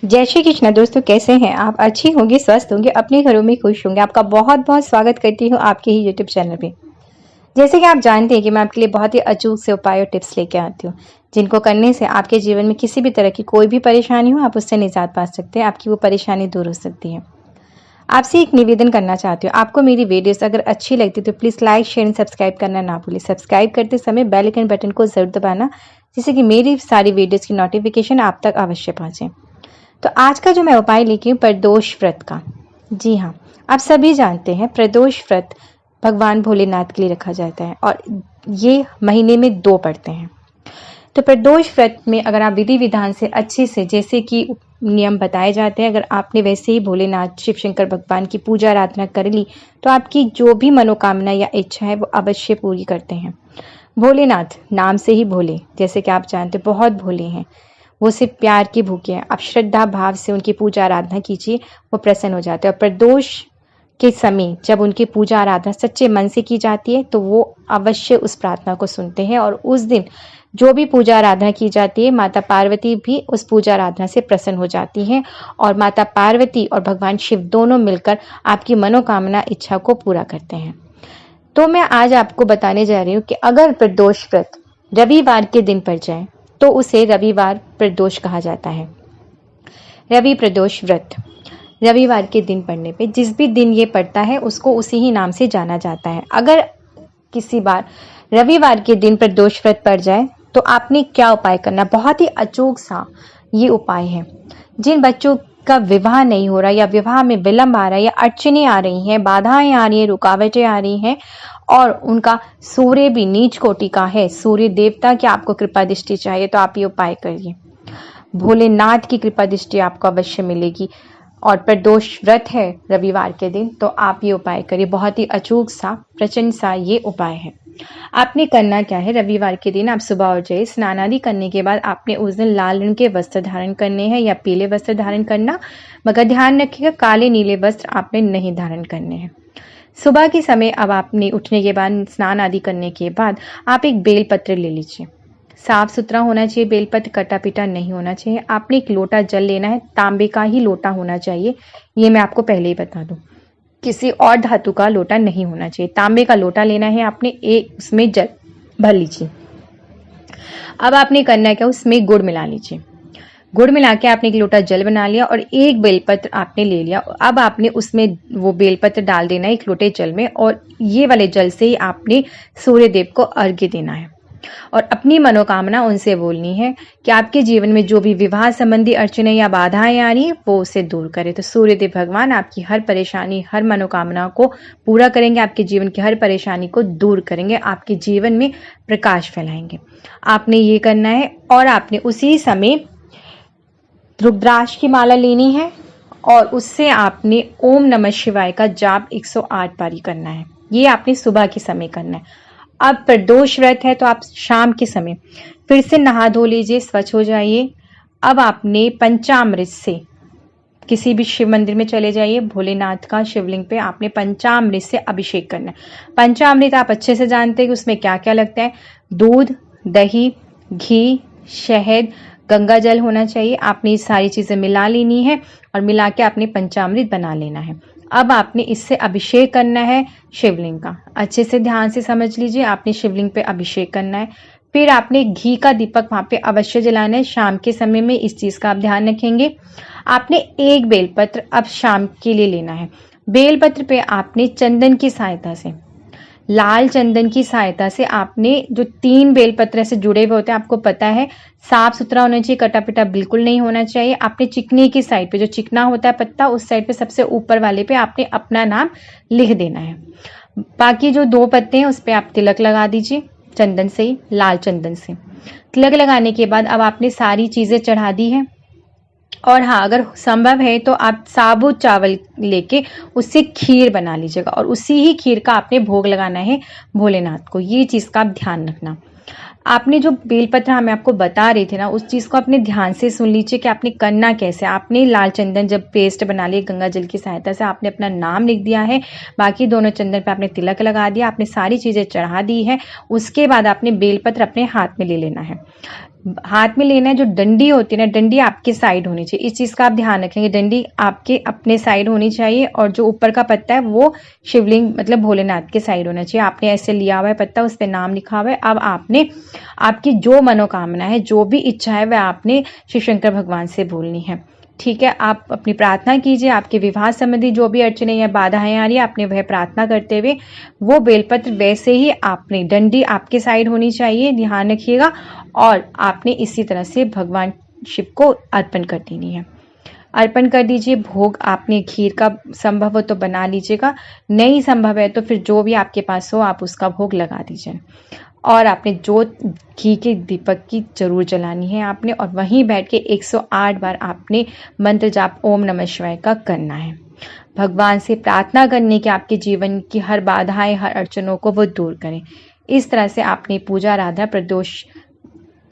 जय श्री कृष्ण दोस्तों, कैसे हैं आप? अच्छी होंगे, स्वस्थ होंगे, अपने घरों में खुश होंगे। आपका बहुत बहुत स्वागत करती हूँ आपके ही यूट्यूब चैनल पे। जैसे कि आप जानते हैं कि मैं आपके लिए बहुत ही अचूक से उपाय और टिप्स लेके आती हूँ, जिनको करने से आपके जीवन में किसी भी तरह की कोई भी परेशानी हो, आप उससे निजात पा सकते हैं। आपकी वो परेशानी दूर हो सकती है। आपसे एक निवेदन करना चाहती हूँ, आपको मेरी वीडियोस अगर अच्छी लगती है तो please like, share and subscribe करना ना भूलें। सब्सक्राइब करते समय बेल आइकन बटन को ज़रूर दबाना, जिससे कि मेरी सारी वीडियोस की नोटिफिकेशन आप तक अवश्य पहुँचे। तो आज का जो मैं उपाय लेके हूँ, प्रदोष व्रत का। जी हाँ, आप सभी जानते हैं प्रदोष व्रत भगवान भोलेनाथ के लिए रखा जाता है और ये महीने में 2 पड़ते हैं। तो प्रदोष व्रत में अगर आप विधि विधान से अच्छे से, जैसे कि नियम बताए जाते हैं, अगर आपने वैसे ही भोलेनाथ शिव शंकर भगवान की पूजा आराधना कर ली तो आपकी जो भी मनोकामना या इच्छा है वो अवश्य पूरी करते हैं। भोलेनाथ नाम से ही भोले, जैसे कि आप जानते हैं बहुत भोले हैं। वो सिर्फ प्यार के भूखे हैं। आप श्रद्धा भाव से उनकी पूजा आराधना कीजिए, वो प्रसन्न हो जाते हैं। और प्रदोष के समय जब उनकी पूजा आराधना सच्चे मन से की जाती है तो वो अवश्य उस प्रार्थना को सुनते हैं और उस दिन जो भी पूजा आराधना की जाती है, माता पार्वती भी उस पूजा आराधना से प्रसन्न हो जाती हैं और माता पार्वती और भगवान शिव दोनों मिलकर आपकी मनोकामना इच्छा को पूरा करते हैं। तो मैं आज आपको बताने जा रही हूँ कि अगर प्रदोष व्रत रविवार के दिन पड़ जाए तो उसे रविवार प्रदोष कहा जाता है। रवि प्रदोष व्रत रविवार के दिन पड़ने पे, जिस भी दिन ये पड़ता है उसको उसी ही नाम से जाना जाता है। अगर किसी बार रविवार के दिन प्रदोष व्रत पड़ जाए तो आपने क्या उपाय करना, बहुत ही अचूक सा ये उपाय है। जिन बच्चों का विवाह नहीं हो रहा या विवाह में विलंब आ रहा है या अड़चने आ रही हैं, बाधाएं आ रही हैं, रुकावटें आ रही हैं और उनका सूर्य भी नीच कोटि का है, सूर्य देवता की आपको कृपा दृष्टि चाहिए, तो आप ये उपाय करिए। भोलेनाथ की कृपा दृष्टि आपको अवश्य मिलेगी। और प्रदोष व्रत है रविवार के दिन, तो आप ये उपाय करिए। बहुत ही अचूक सा, प्रचंड सा ये उपाय है। आपने करना क्या है, रविवार के दिन आप सुबह उठ जाइए, स्नान आदि करने के बाद आपने उस दिन लाल रंग के वस्त्र धारण करने हैं या पीले वस्त्र धारण करना, मगर ध्यान रखिएगा काले नीले वस्त्र आपने नहीं धारण करने हैं। सुबह के समय अब आपने उठने के बाद, स्नान आदि करने के बाद आप एक बेलपत्र ले लीजिए। साफ सुथरा होना चाहिए, बेलपत्र कटा पिटा नहीं होना चाहिए। आपने एक लोटा जल लेना है, तांबे का ही लोटा होना चाहिए, ये मैं आपको पहले ही बता दूं। किसी और धातु का लोटा नहीं होना चाहिए, तांबे का लोटा लेना है आपने। एक उसमें जल भर लीजिए। अब आपने करना क्या, उसमें गुड़ मिला लीजिए। गुड़ मिला के आपने एक लोटा जल बना लिया और एक बेलपत्र आपने ले लिया। अब आपने उसमें वो बेलपत्र डाल देना है एक लोटे जल में और ये वाले जल से ही आपने सूर्य देव को अर्घ्य देना है और अपनी मनोकामना उनसे बोलनी है कि आपके जीवन में जो भी विवाह संबंधी अड़चने या बाधाएं आ रही है वो उसे दूर करे। तो सूर्यदेव भगवान आपकी हर परेशानी, हर मनोकामना को पूरा करेंगे, आपके जीवन की हर परेशानी को दूर करेंगे, आपके जीवन में प्रकाश फैलाएंगे। आपने ये करना है और आपने उसी समय रुद्राक्ष की माला लेनी है और उससे आपने ओम नमः शिवाय का जाप 108 बारी करना है। ये आपने सुबह के समय करना है। अब प्रदोष व्रत है तो आप शाम के समय फिर से नहा धो लीजिए, स्वच्छ हो जाइए। अब आपने पंचामृत से किसी भी शिव मंदिर में चले जाइए, भोलेनाथ का शिवलिंग पे आपने पंचामृत से अभिषेक करना है। पंचामृत आप अच्छे से जानते हैं कि उसमें क्या क्या लगता है। दूध, दही, घी, शहद, गंगा जल होना चाहिए। आपने ये सारी चीजें मिला लेनी है और मिला के आपने पंचामृत बना लेना है। अब आपने इससे अभिषेक करना है शिवलिंग का। अच्छे से ध्यान से समझ लीजिए, आपने शिवलिंग पे अभिषेक करना है। फिर आपने घी का दीपक वहां पे अवश्य जलाना है। शाम के समय में इस चीज का आप ध्यान रखेंगे। आपने एक बेलपत्र अब शाम के लिए लेना है। बेलपत्र पे आपने चंदन की सहायता से, लाल चंदन की सहायता से आपने जो 3 बेलपत्र से जुड़े हुए होते हैं, आपको पता है साफ सुथरा होना चाहिए, कटा पिटा बिल्कुल नहीं होना चाहिए। आपने चिकनी की साइड पे, जो चिकना होता है पत्ता, उस साइड पे सबसे ऊपर वाले पे आपने अपना नाम लिख देना है। बाकी जो 2 पत्ते हैं उस पे आप तिलक लगा दीजिए चंदन से ही, लाल चंदन से। तिलक लगाने के बाद अब आपने सारी चीजें चढ़ा दी है और हाँ, अगर संभव है तो आप साबुत चावल लेके उससे खीर बना लीजिएगा और उसी ही खीर का आपने भोग लगाना है भोलेनाथ को। ये चीज का आप ध्यान रखना। आपने जो बेलपत्र हमें आपको बता रहे थे ना, उस चीज को अपने ध्यान से सुन लीजिए कि आपने करना कैसे। आपने लाल चंदन जब पेस्ट बना लिया गंगा जल की सहायता से, आपने अपना नाम लिख दिया है, बाकी दोनों चंदन पे आपने तिलक लगा दिया, आपने सारी चीजें चढ़ा दी है। उसके बाद आपने बेलपत्र अपने हाथ में ले लेना है। हाथ में लेना है, जो डंडी होती है ना, डंडी आपके साइड होनी चाहिए। इस चीज़ का आप ध्यान रखेंगे, डंडी आपके अपने साइड होनी चाहिए और जो ऊपर का पत्ता है वो शिवलिंग मतलब भोलेनाथ के साइड होना चाहिए। आपने ऐसे लिया हुआ है पत्ता, उस पर नाम लिखा हुआ है। अब आपने आपकी जो मनोकामना है, जो भी इच्छा है, वह आपने शिव शंकर भगवान से बोलनी है। ठीक है, आप अपनी प्रार्थना कीजिए। आपके विवाह संबंधी जो भी अड़चने या बाधाएं आ रही है, आपने वह प्रार्थना करते हुए वो बेलपत्र वैसे ही आपने, डंडी आपके साइड होनी चाहिए, ध्यान रखिएगा। और आपने इसी तरह से भगवान शिव को अर्पण कर देनी है। अर्पण कर दीजिए। भोग आपने खीर का संभव हो तो बना लीजिएगा, नहीं संभव है तो फिर जो भी आपके पास हो आप उसका भोग लगा दीजिए। और आपने जोत घी के दीपक की जरूर जलानी है आपने, और वहीं बैठ के 108 बार आपने मंत्र जाप ओम नमः शिवाय का करना है। भगवान से प्रार्थना करने की आपके जीवन की हर बाधाएं, हर अड़चनों को वो दूर करें। इस तरह से आपने पूजा आराधना प्रदोष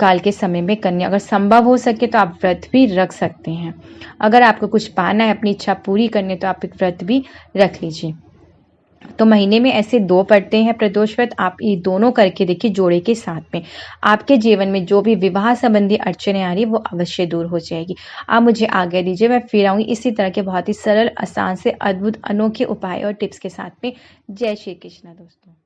काल के समय में करनी। अगर संभव हो सके तो आप व्रत भी रख सकते हैं। अगर आपको कुछ पाना है, अपनी इच्छा पूरी करनी, तो आप एक व्रत भी रख लीजिए। तो महीने में ऐसे 2 पड़ते हैं प्रदोष व्रत, आप ये दोनों करके देखिए जोड़े के साथ में। आपके जीवन में जो भी विवाह संबंधी अड़चनें आ रही है वो अवश्य दूर हो जाएगी। आप मुझे आज्ञा दीजिए, मैं फिर आऊंगी इसी तरह के बहुत ही सरल, आसान से अद्भुत अनोखे उपाय और टिप्स के साथ में। जय श्री कृष्ण दोस्तों।